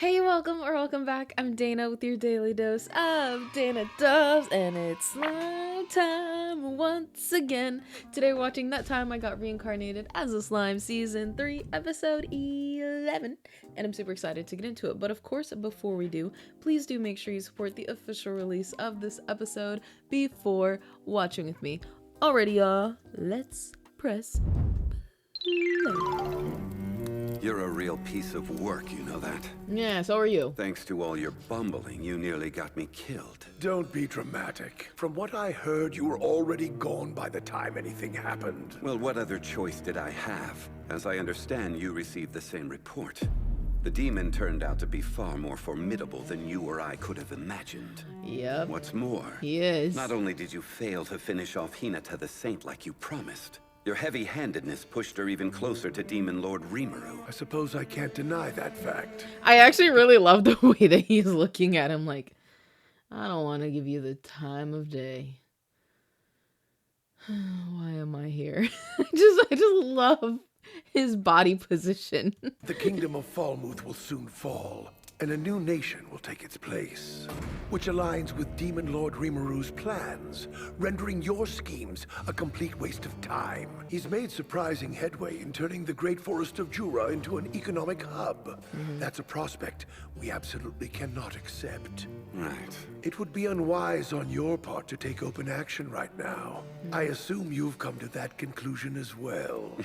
Hey, welcome back. I'm Dana with your daily dose of Dana Doves, and it's slime time once again. Today, we're watching That Time I Got Reincarnated as a Slime Season 3, Episode 11, and I'm super excited to get into it. But of course, before we do, please do make sure you support the official release of this episode before watching with me. Alrighty, y'all, let's press play. You're a real piece of work, you know that? Yeah, so are you. Thanks to all your bumbling, you nearly got me killed. Don't be dramatic. From what I heard, you were already gone by the time anything happened. Well, what other choice did I have? As I understand, you received the same report. The demon turned out to be far more formidable than you or I could have imagined. Yep. What's more, He is. not only did you fail to finish off Hinata the Saint like you promised, your heavy-handedness pushed her even closer to Demon Lord Rimuru. I suppose I can't deny that fact. I actually really love the way that he's looking at him like, I don't want to give you the time of day. Why am I here? I just love his body position. The kingdom of Falmouth will soon fall, and a new nation will take its place, which aligns with Demon Lord Rimuru's plans, rendering your schemes a complete waste of time. He's made surprising headway in turning the great forest of Jura into an economic hub. That's a prospect we absolutely cannot accept. Right. It would be unwise on your part to take open action right now. I assume you've come to that conclusion as well.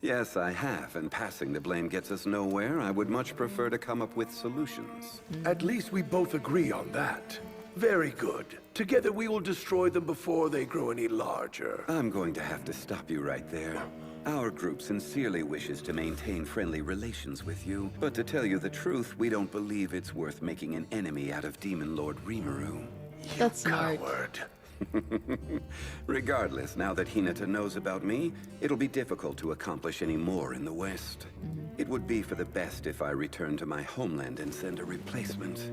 Yes, I have, and passing the blame gets us nowhere. I would much prefer to come up with solutions. At least we both agree on that. Very good. Together we will destroy them before they grow any larger. I'm going to have to stop you right there. Our group sincerely wishes to maintain friendly relations with you, but to tell you the truth, we don't believe it's worth making an enemy out of Demon Lord Rimuru. That's smart. Coward. Regardless, now that Hinata knows about me, it'll be difficult to accomplish any more in the West. It would be for the best if I return to my homeland and send a replacement.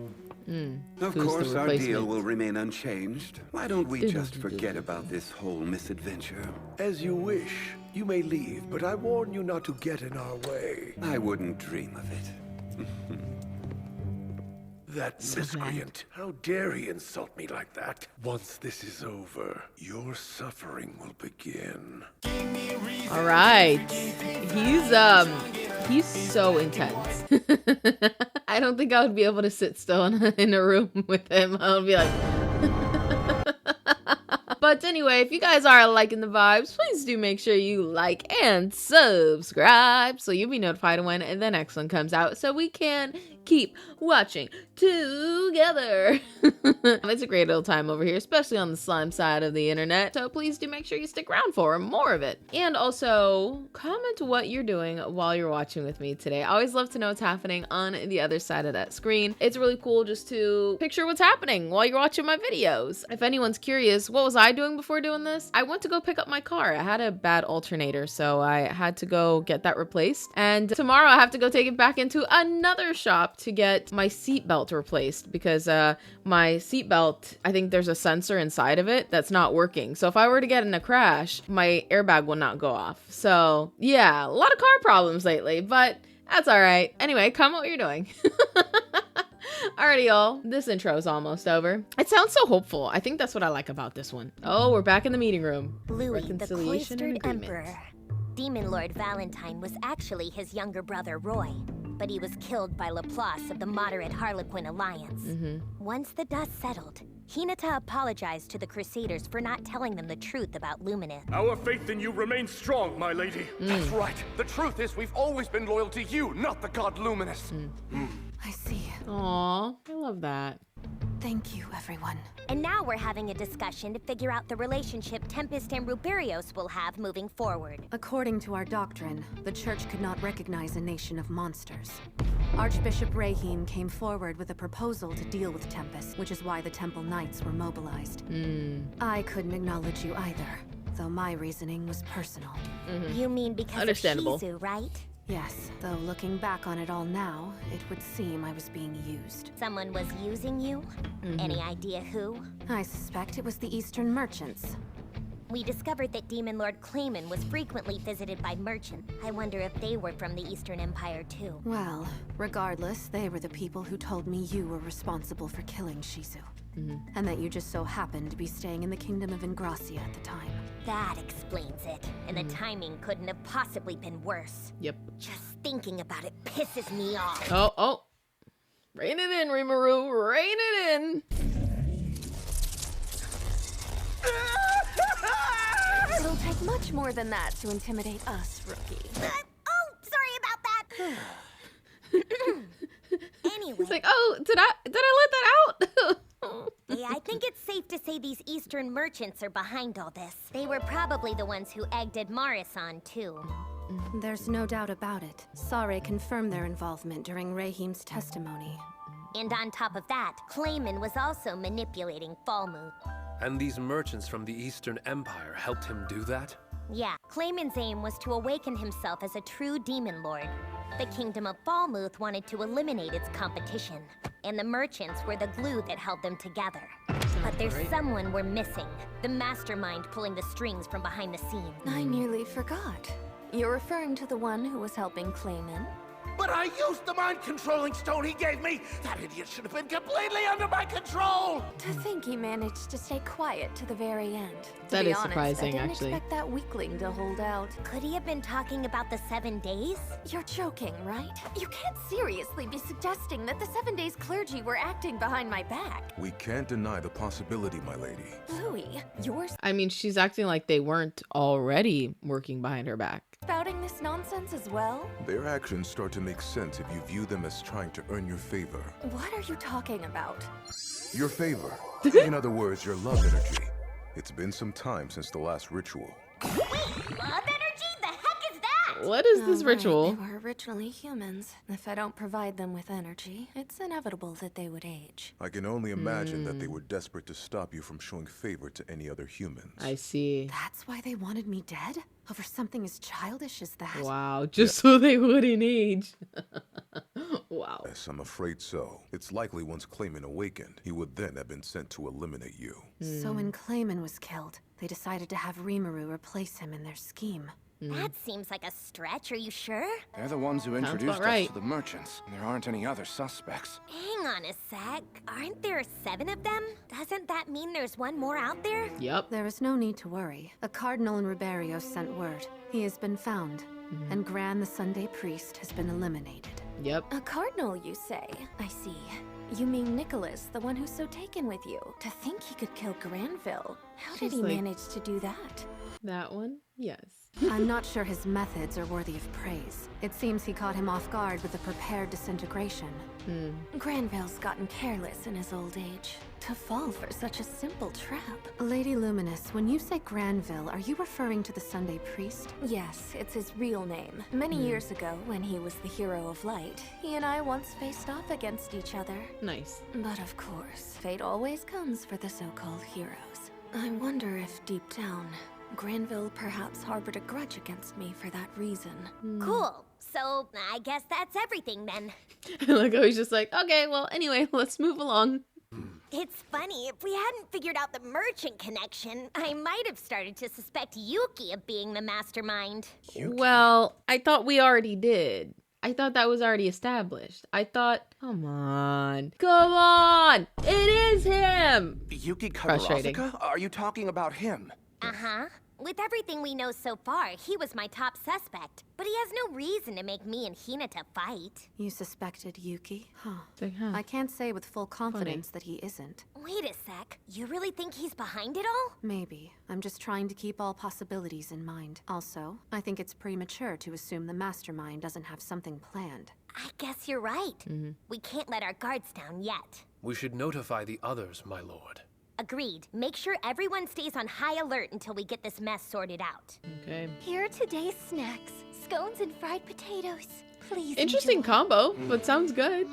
Of Who's the course, our deal replacement? will remain unchanged. Why don't we just forget about this whole misadventure? As you wish. You may leave, but I warn you not to get in our way. I wouldn't dream of it. That miscreant. How dare he insult me like that? Once this is over, your suffering will begin. All right. He's so intense. I don't think I would be able to sit still in a room with him. I would be like... But anyway, if you guys are liking the vibes, please do make sure you like and subscribe so you'll be notified when the next one comes out so we can keep watching together. It's a great little time over here, especially on the slime side of the internet. So please do make sure you stick around for more of it. And also comment what you're doing while you're watching with me today. I always love to know what's happening on the other side of that screen. It's really cool just to picture what's happening while you're watching my videos. If anyone's curious, what was I doing before doing this? I went to go pick up my car. I had a bad alternator, so I had to go get that replaced. And tomorrow I have to go take it back into another shop to get my seatbelt replaced because my seatbelt, I think there's a sensor inside of it that's not working. So if I were to get in a crash, my airbag will not go off. So yeah, a lot of car problems lately, but that's all right. Anyway, comment what you're doing. Alrighty, y'all. This intro is almost over. It sounds so hopeful. I think that's what I like about this one. Oh, we're back in the meeting room. Louis, the Reconciliation and cloistered agreement. emperor. Demon Lord Valentine was actually his younger brother Roy, but he was killed by Laplace of the moderate Harlequin Alliance. Once the dust settled, Hinata apologized to the Crusaders for not telling them the truth about Lumineth. Our faith in you remains strong, my lady. That's right. The truth is we've always been loyal to you, not the god Luminous. I see. Aw, I love that. Thank you, everyone. And now we're having a discussion to figure out the relationship Tempest and Ruberios will have moving forward. According to our doctrine, the Church could not recognize a nation of monsters. Archbishop Rahim came forward with a proposal to deal with Tempest, which is why the Temple Knights were mobilized. I couldn't acknowledge you either, though my reasoning was personal. You mean because Understandable. of Shizu, right? Yes, though looking back on it all now, it would seem I was being used. Someone was using you? Any idea who? I suspect it was the Eastern merchants. We discovered that Demon Lord Clayman was frequently visited by merchants. I wonder if they were from the Eastern Empire too. Well, regardless, they were the people who told me you were responsible for killing Shizu. And that you just so happened to be staying in the kingdom of Ingracia at the time. That explains it. And the timing couldn't have possibly been worse. Yep. Just thinking about it pisses me off. Oh. Rein it in, Rimuru. Rein it in. It'll take much more than that to intimidate us, rookie. Oh, sorry about that. Anyway. He's like, oh, did I let that out? Yeah, I think it's safe to say these Eastern merchants are behind all this. They were probably the ones who egged Maris on, too. There's no doubt about it. Sare confirmed their involvement during Rahim's testimony. And on top of that, Clayman was also manipulating Falmouth. And these merchants from the Eastern Empire helped him do that? Yeah, Clayman's aim was to awaken himself as a true demon lord. The kingdom of Falmouth wanted to eliminate its competition, and the merchants were the glue that held them together. But there's someone we're missing, the mastermind pulling the strings from behind the scenes. I nearly forgot. You're referring to the one who was helping Clayman? But I used the mind-controlling stone he gave me! That idiot should have been completely under my control! To think he managed to stay quiet to the very end. That To be is honest, surprising, I didn't actually. expect that weakling to hold out. Could he have been talking about the 7 days? You're joking, right? You can't seriously be suggesting that the 7 days clergy were acting behind my back. We can't deny the possibility, my lady. Louis, you're I mean, she's acting like they weren't already working behind her back. spouting this nonsense as well? Their actions start to make sense if you view them as trying to earn your favor. What are you talking about? Your favor. In other words, your love energy. It's been some time since the last ritual. Wait, love energy? The heck is that? What is this Oh, right, ritual? They were originally humans. If I don't provide them with energy, it's inevitable that they would age. I can only imagine that they were desperate to stop you from showing favor to any other humans. I see. That's why they wanted me dead? Over something as childish as that? Wow, just so they wouldn't age. Wow. Yes, I'm afraid so. It's likely once Clayman awakened, he would then have been sent to eliminate you. So when Clayman was killed, they decided to have Rimuru replace him in their scheme. That seems like a stretch, are you sure? They're the ones who Sounds introduced about right. us to the merchants. There aren't any other suspects. Hang on a sec. Aren't there 7 of them? Doesn't that mean there's one more out there? Yep. There is no need to worry. A cardinal in Riberio sent word. He has been found, and Gran the Sunday priest has been eliminated. Yep. A cardinal, you say? I see. You mean Nicholas, the one who's so taken with you. To think he could kill Granville. How did She's he like- manage to do that? That one? Yes. I'm not sure his methods are worthy of praise. It seems he caught him off guard with a prepared disintegration. Granville's gotten careless in his old age. To fall for such a simple trap. Lady Luminous, when you say Granville, are you referring to the Sunday priest? Yes, it's his real name. Many years ago, when he was the hero of light, he and I once faced off against each other. Nice. But of course, fate always comes for the so-called heroes. I wonder if deep down, Granville perhaps harbored a grudge against me for that reason. Cool. So, I guess that's everything then. Like, I was just like, okay, well, anyway, let's move along. It's funny, if we hadn't figured out the merchant connection, I might have started to suspect Yuki of being the mastermind. Well, I thought we already did. I thought that was already established. I thought, come on. Come on! It is him! Yuki Frustrating. Kagarasaka? Are you talking about him? Uh-huh. With everything we know so far, he was my top suspect. But he has no reason to make me and Hinata fight. You suspected Yuki? Huh. It's like, huh. I can't say with full confidence that he isn't. Wait a sec. You really think he's behind it all? Maybe. I'm just trying to keep all possibilities in mind. Also, I think it's premature to assume the mastermind doesn't have something planned. I guess you're right. We can't let our guards down yet. We should notify the others, my lord. Agreed. Make sure everyone stays on high alert until we get this mess sorted out. Okay. Here are today's snacks. Scones and fried potatoes. Please Interesting enjoy. combo, but sounds good.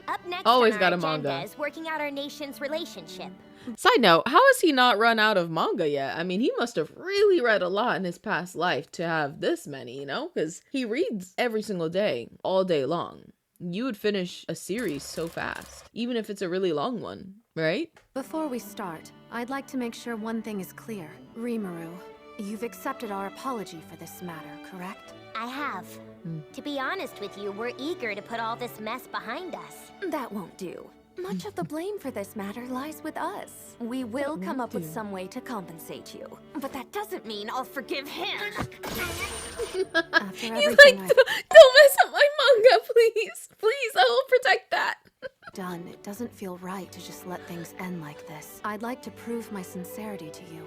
Up next Always on got our a manga. agenda is working out our nation's relationship. Side note, how has he not run out of manga yet? I mean, he must have really read a lot in his past life to have this many, you know? Because he reads every single day, all day long. you would finish a series so fast, even if it's a really long one, right? Before we start, I'd like to make sure one thing is clear. Rimuru, you've accepted our apology for this matter, correct? I have. To be honest with you, we're eager to put all this mess behind us. That won't do. Much of the blame for this matter lies with us. We will come up with some way to compensate you. But that doesn't mean I'll forgive him. He's like, don't mess up my manga, please. Please, I will protect that. Done. It doesn't feel right to just let things end like this. I'd like to prove my sincerity to you.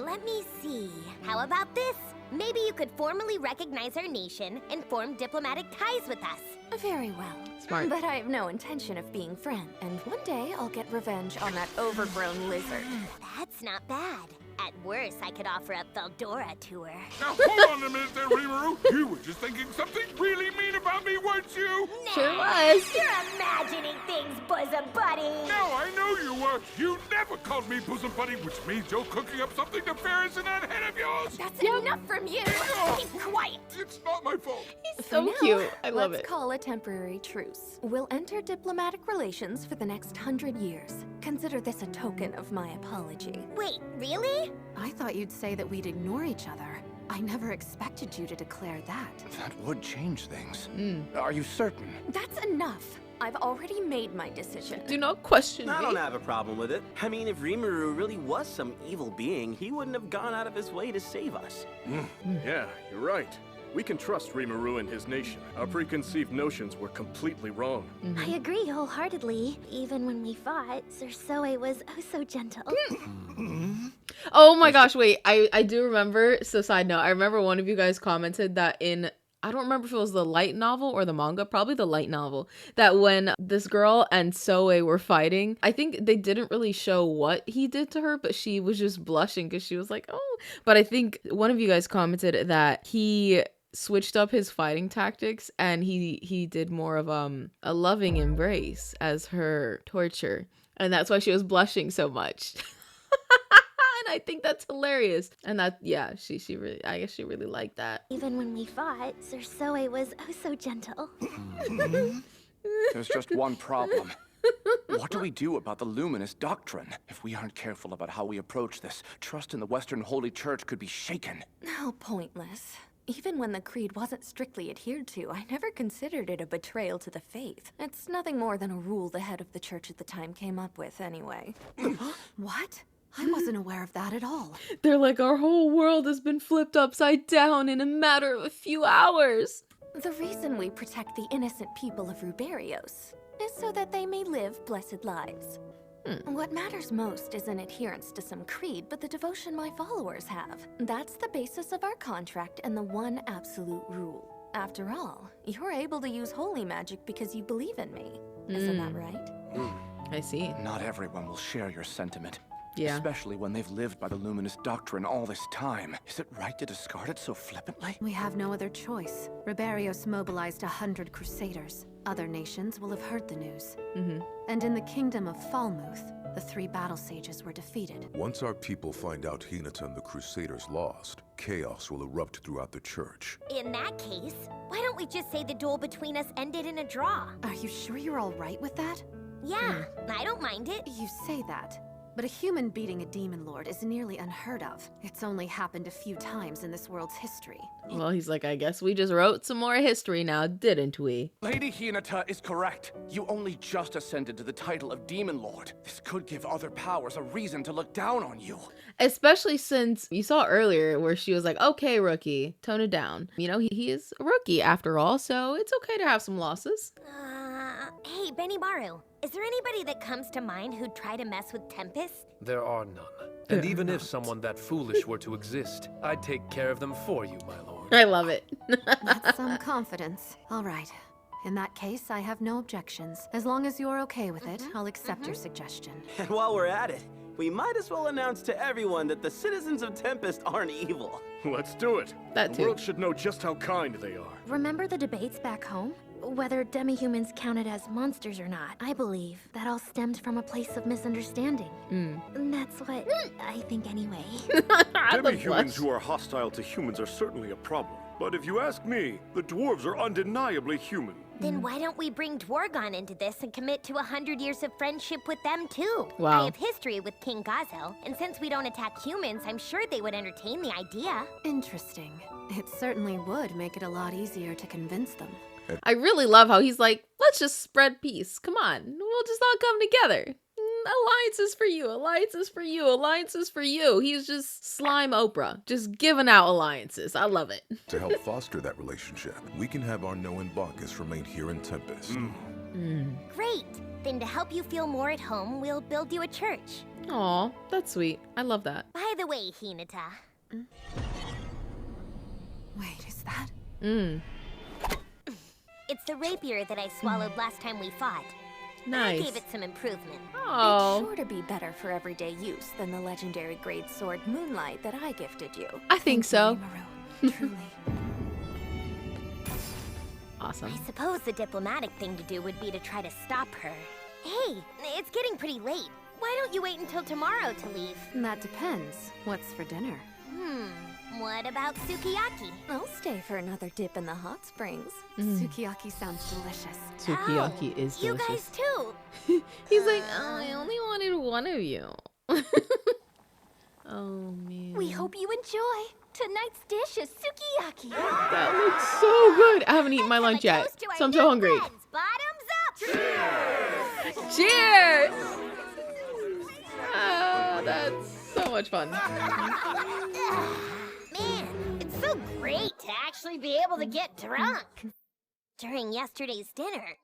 Let me see. How about this? Maybe you could formally recognize our nation and form diplomatic ties with us. Very well. Smart. But I have no intention of being friends. And one day I'll get revenge on that overgrown lizard. That's not bad. At worst, I could offer a Veldora to her. Now hold on a minute there, Rimuru. You were just thinking something really mean about me, weren't you? Sure was. You're imagining things, bosom buddy. No, I know you were. You never called me bosom buddy, which means you're cooking up something nefarious in that head of yours. That's enough from you. Keep quiet. It's not my fault. He's For so now, cute. I love let's it. call a temporary truce. We'll enter diplomatic relations for the next 100 years. Consider this a token of my apology. Wait, really? I thought you'd say that we'd ignore each other. I never expected you to declare that. That would change things. Are you certain? That's enough. I've already made my decision. Do not question me. I don't have a problem with it. I mean, if Rimuru really was some evil being, he wouldn't have gone out of his way to save us. Yeah, you're right. We can trust Rimuru and his nation. Our preconceived notions were completely wrong. I agree wholeheartedly. Even when we fought, Sir Soe was oh so gentle. Oh my gosh, wait. I do remember, so side note, I remember one of you guys commented that in, I don't remember if it was the light novel or the manga, probably the light novel, that when this girl and Soe were fighting, I think they didn't really show what he did to her, but she was just blushing because she was like, oh. But I think one of you guys commented that he switched up his fighting tactics and he did more of a loving embrace as her torture. And that's why she was blushing so much. And I think that's hilarious. And that, yeah, she really, I guess she really liked that. Even when we fought, Sir Soe was oh so gentle. There's just one problem. What do we do about the luminous doctrine? If we aren't careful about how we approach this, trust in the Western Holy Church could be shaken. How pointless. Even when the creed wasn't strictly adhered to, I never considered it a betrayal to the faith. It's nothing more than a rule the head of the church at the time came up with anyway. What? I wasn't aware of that at all. They're like, our whole world has been flipped upside down in a matter of a few hours. The reason we protect the innocent people of Ruberios is so that they may live blessed lives. What matters most isn't adherence to some creed, but the devotion my followers have. That's the basis of our contract and the one absolute rule. After all, you're able to use holy magic because you believe in me. Isn't that right? I see. Not everyone will share your sentiment. Yeah. Especially when they've lived by the luminous doctrine all this time. Is it right to discard it so flippantly? We have no other choice. Riberios mobilized 100 crusaders. Other nations will have heard the news. And in the kingdom of Falmouth, the 3 battle sages were defeated. Once our people find out Hinata and the Crusaders lost, chaos will erupt throughout the church. In that case, why don't we just say the duel between us ended in a draw? Are you sure you're all right with that? Yeah, I don't mind it. You say that. But a human beating a demon lord is nearly unheard of. It's only happened a few times in this world's history. Well, he's like, I guess we just wrote some more history now, didn't we? Lady Hinata is correct. You only just ascended to the title of Demon Lord. This could give other powers a reason to look down on you. Especially since you saw earlier where she was like, okay, rookie, tone it down. You know, he is a rookie after all, so it's okay to have some losses. Hey, Benimaru, is there anybody that comes to mind who'd try to mess with Tempest? There are none. And even if someone that foolish were to exist, I'd take care of them for you, my lord. I love it. That's some confidence. All right. In that case, I have no objections. As long as you're okay with it, I'll accept your suggestion. And while we're at it, we might as well announce to everyone that the citizens of Tempest aren't evil. Let's do it. That The too. world should know just how kind they are. Remember the debates back home? Whether demi-humans counted as monsters or not. I believe that all stemmed from a place of misunderstanding. That's what I think anyway. Demi-humans who are hostile to humans are certainly a problem. But if you ask me, the dwarves are undeniably human. Then why don't we bring Dwargon into this and commit to 100 years of friendship with them too? Wow. I have history with King Gazel, and since we don't attack humans, I'm sure they would entertain the idea. Interesting. It certainly would make it a lot easier to convince them. I really love how he's like, let's just spread peace. Come on, we'll just all come together. Alliances for you, alliances for you, alliances for you. He's just slime Oprah, just giving out alliances. I love it. To help foster that relationship, we can have our Noan Bacchus remain here in Tempest. Great! Then to help you feel more at home, we'll build you a church. Aw, that's sweet. I love that. By the way, Hinata. Wait, is that? It's the rapier that I swallowed last time we fought. Nice. I gave it some improvement. Oh. It's sure to be better for everyday use than the legendary grade sword Moonlight that I gifted you. I think so. Rimuru. Truly. Awesome. I suppose the diplomatic thing to do would be to try to stop her. Hey, it's getting pretty late. Why don't you wait until tomorrow to leave? That depends. What's for dinner? What about sukiyaki? I'll stay for another dip in the hot springs. Sukiyaki sounds delicious. Sukiyaki is delicious. You guys too. He's like, oh, I only wanted one of you. Oh, man. We hope you enjoy. Tonight's dish is sukiyaki. That looks so good. I haven't eaten my lunch yet, so I'm so hungry. Bottoms up! Cheers! Ah, that's so much fun. Man, it's so great to actually be able to get drunk. During yesterday's dinner.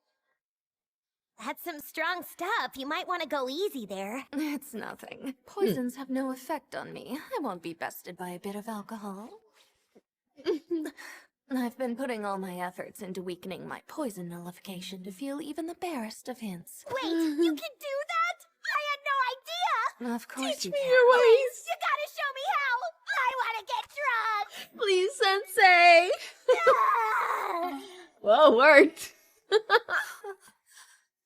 That's some strong stuff. You might want to go easy there. It's nothing. Poisons have no effect on me. I won't be bested by a bit of alcohol. I've been putting all my efforts into weakening my poison nullification to feel even the barest of hints. Wait, you can do that? I had no idea! Of course Teach you me can. your ways. You gotta show me how! I wanna get drunk! Please, Sensei. Well, worked.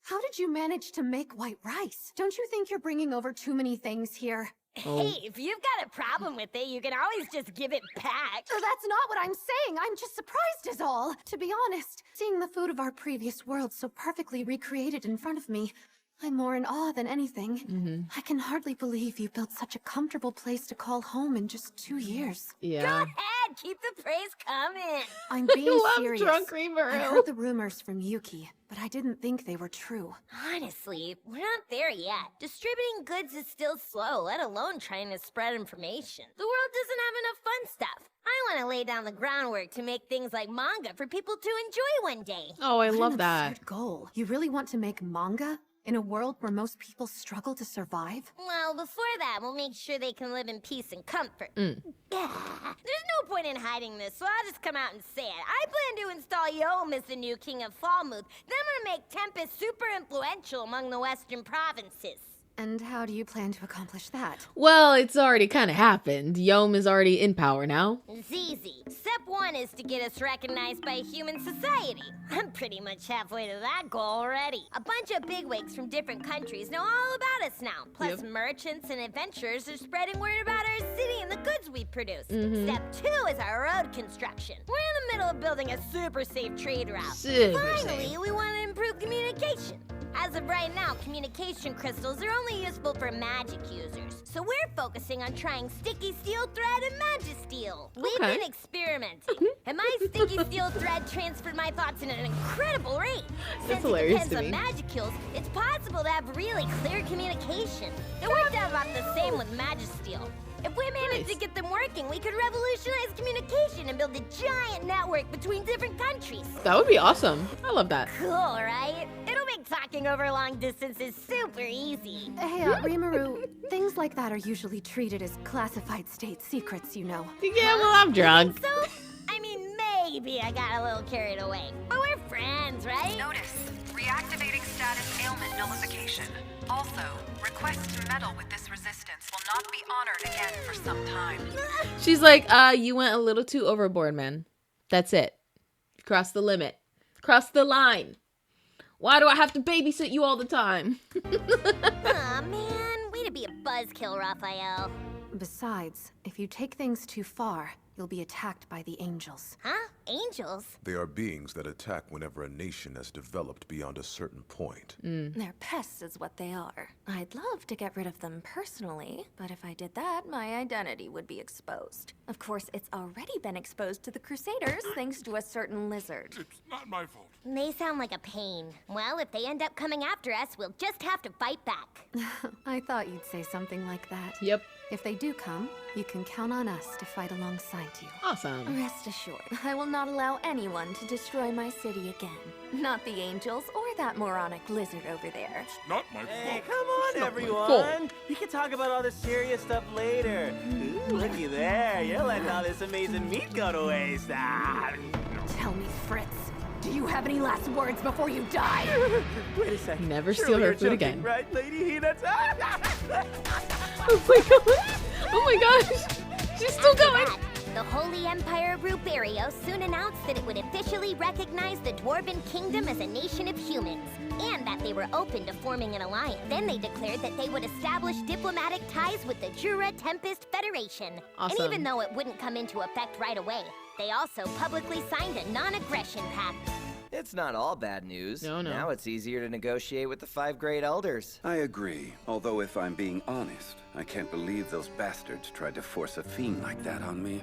How did you manage to make white rice? Don't you think you're bringing over too many things here? Hey, if you've got a problem with it, you can always just give it back. That's not what I'm saying. I'm just surprised is all. To be honest, seeing the food of our previous world so perfectly recreated in front of me, I'm more in awe than anything. I can hardly believe you built such a comfortable place to call home in just 2 years. Yeah. Go ahead, keep the praise coming. I'm being love serious. drunk I Rimuru. heard the rumors from Yuki, but I didn't think they were true. Honestly, we're not there yet. Distributing goods is still slow, let alone trying to spread information. The world doesn't have enough fun stuff. I want to lay down the groundwork to make things like manga for people to enjoy one day. Oh, I What love an that. absurd goal. You really want to make manga? In a world where most people struggle to survive? Well, before that, we'll make sure they can live in peace and comfort. There's no point in hiding this, so I'll just come out and say it. I plan to install Yom as the new king of Falmouth. Then I'm gonna make Tempest super influential among the western provinces. And how do you plan to accomplish that? Well, it's already kind of happened. Yom is already in power now. It's easy. Step 1 is to get us recognized by human society. I'm pretty much halfway to that goal already. A bunch of bigwigs from different countries know all about us now. Plus, merchants and adventurers are spreading word about our city and the goods we produce. Step 2 is our road construction. We're in the middle of building a super safe trade route. Finally, we want to improve communication. As of right now, communication crystals are only useful for magic users. So we're focusing on trying sticky steel thread and magisteel. We've been experimenting. And my sticky steel thread transferred my thoughts at an incredible rate. Since it depends on magicils, it's possible to have really clear communication. It worked out about the same with magisteel. If we managed to get them working, we could revolutionize communication and build a giant network between different countries. That would be awesome. I love that. Cool, right? It'll make talking over long distances super easy. Hey, Rimuru, things like that are usually treated as classified state secrets, you know. Yeah, well, I'm drunk. So, I mean, maybe I got a little carried away. But we're friends, right? Notice, reactivating status ailment nullification. Also, request to meddle with this resistance will not be honored again for some time. She's like, you went a little too overboard, man. That's it. You crossed the limit. Crossed the line. Why do I have to babysit you all the time? Aw, man. Way to be a buzzkill, Raphael. Besides, if you take things too far, you'll be attacked by the angels. Huh? angels? They are beings that attack whenever a nation has developed beyond a certain point. They're pests is what they are. I'd love to get rid of them personally, but if I did that, my identity would be exposed. Of course, it's already been exposed to the Crusaders thanks to a certain lizard. It's not my fault. They sound like a pain. Well, if they end up coming after us, we'll just have to fight back. I thought you'd say something like that. Yep. If they do come, you can count on us to fight alongside you. Awesome. Rest assured, I will not allow anyone to destroy my city again. Not the angels or that moronic lizard over there. It's not my fault. Hey, come on, fault. everyone. We can talk about all the serious stuff later. Ooh, looky there. You're letting all this amazing meat go to waste. Ah. Tell me, Fritz, do you have any last words before you die? Wait a second. Never steal Surely her you're food joking, again. Right, Lady Hinata? Oh my god. Oh my gosh. She's still going. After that, the Holy Empire of Ruberio soon announced that it would officially recognize the Dwarven Kingdom as a nation of humans, and that they were open to forming an alliance. Then they declared that they would establish diplomatic ties with the Jura Tempest Federation. Awesome. And even though it wouldn't come into effect right away, they also publicly signed a non-aggression pact. It's not all bad news. No. Now it's easier to negotiate with the 5 great elders. I agree, although if I'm being honest, I can't believe those bastards tried to force a fiend like that on me.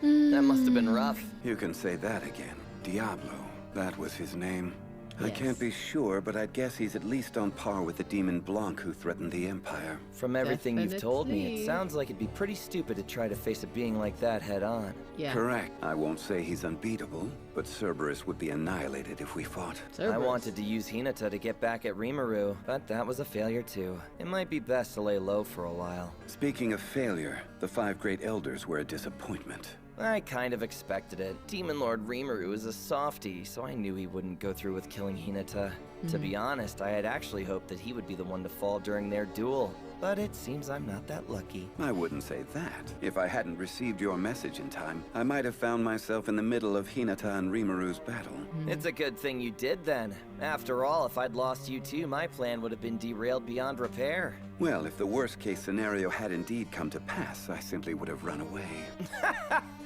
That must have been rough. You can say that again. Diablo, that was his name. I Yes. can't be sure, but I'd guess he's at least on par with the Demon Blanc who threatened the Empire. From everything you've told me, Definitely. it sounds like it'd be pretty stupid to try to face a being like that head on. Yeah. Correct. I won't say he's unbeatable, but Cerberus would be annihilated if we fought. I Cerberus. wanted to use Hinata to get back at Rimuru, but that was a failure too. It might be best to lay low for a while. Speaking of failure, the 5 great elders were a disappointment. I kind of expected it. Demon Lord Rimuru is a softie, so I knew he wouldn't go through with killing Hinata. To be honest, I had actually hoped that he would be the one to fall during their duel. But it seems I'm not that lucky. I wouldn't say that. If I hadn't received your message in time, I might have found myself in the middle of Hinata and Rimuru's battle. It's a good thing you did then. After all, if I'd lost you too, my plan would have been derailed beyond repair. Well, if the worst-case scenario had indeed come to pass, I simply would have run away.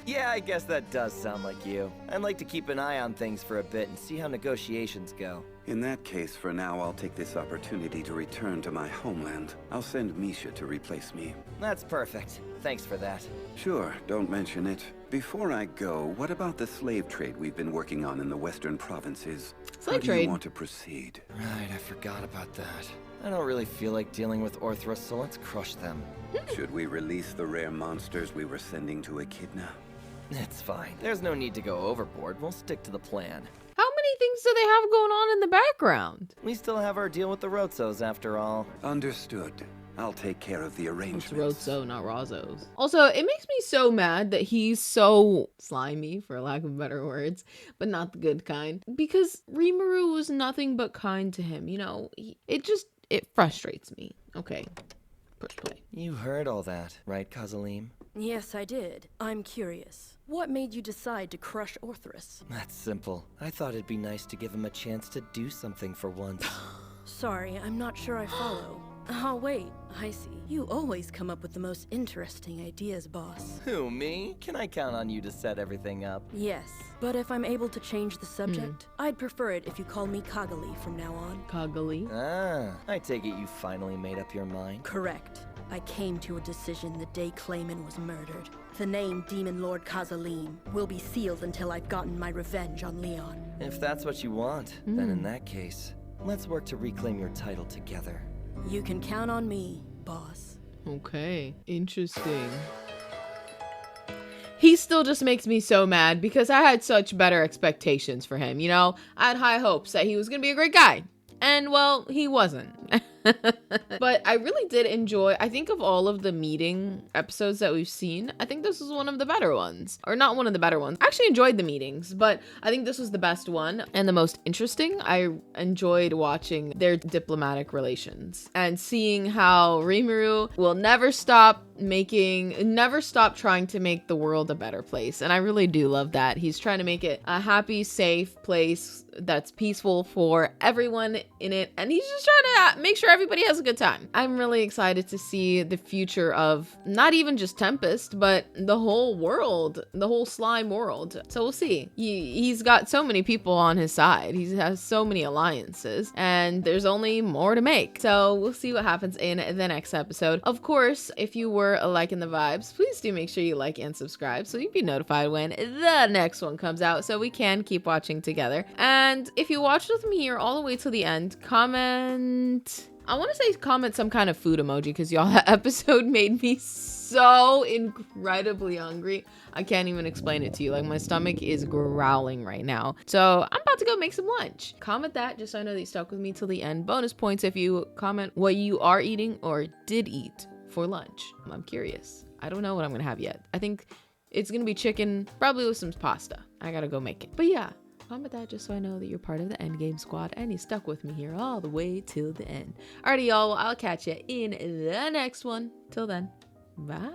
Yeah, I guess that does sound like you. I'd like to keep an eye on things for a bit and see how negotiations go. In that case, for now, I'll take this opportunity to return to my homeland. I'll send Misha to replace me. That's perfect. Thanks for that. Sure, don't mention it. Before I go, what about the slave trade we've been working on in the western provinces? Slave How do trade? you want to proceed? Right, I forgot about that. I don't really feel like dealing with Orthros, so let's crush them. Should we release the rare monsters we were sending to Echidna? It's fine. There's no need to go overboard. We'll stick to the plan. How many things do they have going on in the background? We still have our deal with the Rotsos, after all. Understood. I'll take care of the It's arrangements. Rozo, not Razos. Also, it makes me so mad that he's so slimy, for lack of better words, but not the good kind. Because Rimuru was nothing but kind to him, you know? It frustrates me. Okay, push play. You heard all that, right, Kazalim? Yes, I did. I'm curious. What made you decide to crush Orthros? That's simple. I thought it'd be nice to give him a chance to do something for once. Sorry, I'm not sure I follow. Oh, wait. I see. You always come up with the most interesting ideas, boss. Who, me? Can I count on you to set everything up? Yes, but if I'm able to change the subject, I'd prefer it if you call me Kagali from now on. Kagali? Ah, I take it you finally made up your mind. Correct. I came to a decision the day Clayman was murdered. The name Demon Lord Kazalim will be sealed until I've gotten my revenge on Leon. If that's what you want, then in that case, let's work to reclaim your title together. You can count on me, boss. Okay, interesting. He still just makes me so mad because I had such better expectations for him, you know? I had high hopes that he was gonna be a great guy. And, well, he wasn't. But I really did enjoy, I think of all of the meeting episodes that we've seen, I think this was one of the better ones. Or not one of the better ones. I actually enjoyed the meetings, but I think this was the best one and the most interesting. I enjoyed watching their diplomatic relations and seeing how Rimuru will never stop trying to make the world a better place. And I really do love that. He's trying to make it a happy, safe place that's peaceful for everyone in it. And he's just trying to make sure everybody has a good time. I'm really excited to see the future of not even just Tempest, but the whole world, the whole slime world. So we'll see. He's got so many people on his side. He has so many alliances, and there's only more to make. So we'll see what happens in the next episode. Of course, if you were liking the vibes, please do make sure you like and subscribe so you'll be notified when the next one comes out so we can keep watching together. And if you watched with me here all the way to the end, comment... I want to say comment some kind of food emoji because y'all, that episode made me so incredibly hungry. I can't even explain it to you. Like, my stomach is growling right now. So I'm about to go make some lunch. Comment that just so I know that you stuck with me till the end. Bonus points if you comment what you are eating or did eat for lunch. I'm curious. I don't know what I'm going to have yet. I think it's going to be chicken, probably with some pasta. I got to go make it. But yeah. Comment that just so I know that you're part of the Endgame squad and you stuck with me here all the way till the end. Alrighty, y'all. Well, I'll catch you in the next one. Till then, bye.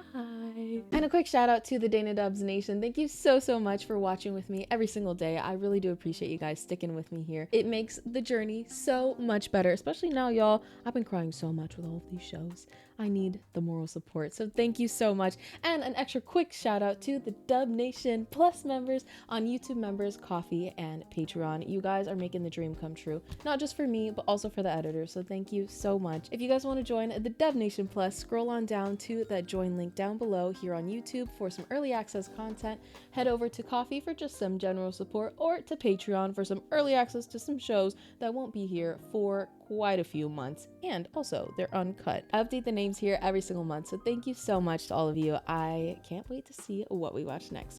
And a quick shout out to the Dana Dubs Nation. Thank you so much for watching with me every single day. I really do appreciate you guys sticking with me here. It makes the journey so much better, especially now, y'all. I've been crying so much with all of these shows. I need the moral support. So thank you so much. And an extra quick shout out to the Dub Nation Plus members on YouTube Members, Coffee, and Patreon. You guys are making the dream come true. Not just for me, but also for the editor. So thank you so much. If you guys want to join the Dub Nation Plus, scroll on down to that join link down below here on YouTube for some early access content. Head over to Coffee for just some general support, or to Patreon for some early access to some shows that won't be here for quite a few months, and also they're uncut. I update the names here every single month, so thank you so much to all of you. I can't wait to see what we watch next.